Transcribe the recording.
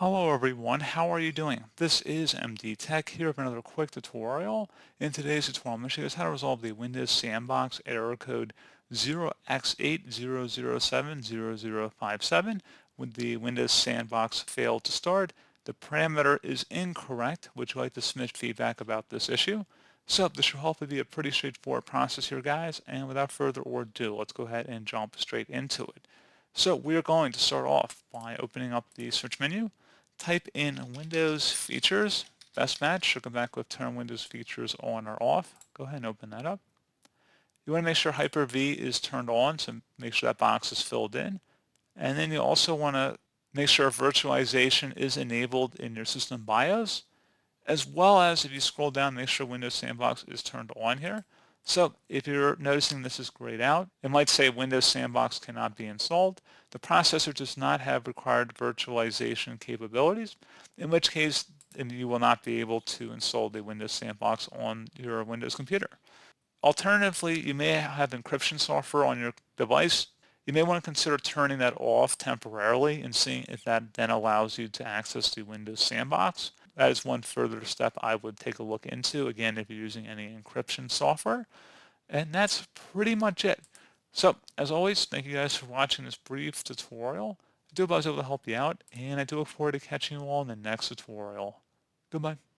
Hello everyone, how are you doing? This is MD Tech here with another quick tutorial. In today's tutorial, I'm going to show you guys how to resolve the Windows Sandbox error code 0x80070057 when the Windows Sandbox failed to start. The parameter is incorrect. Would you like to submit feedback about this issue? So this should hopefully be a pretty straightforward process here, guys, and without further ado, let's go ahead and jump straight into it. So we're going to start off by opening up the search menu. Type in Windows Features, best match, should come back with turn Windows Features on or off. Go ahead and open that up. You want to make sure Hyper-V is turned on, so make sure that box is filled in. And then you also want to make sure virtualization is enabled in your system BIOS, as well as if you scroll down, make sure Windows Sandbox is turned on here. So if you're noticing this is grayed out, it might say Windows Sandbox cannot be installed. The processor does not have required virtualization capabilities, in which case you will not be able to install the Windows Sandbox on your Windows computer. Alternatively, you may have encryption software on your device. You may want to consider turning that off temporarily and seeing if that then allows you to access the Windows Sandbox. That is one further step I would take a look into, again, if you're using any encryption software. And that's pretty much it. So, as always, thank you guys for watching this brief tutorial. I do hope I was able to help you out, and I do look forward to catching you all in the next tutorial. Goodbye.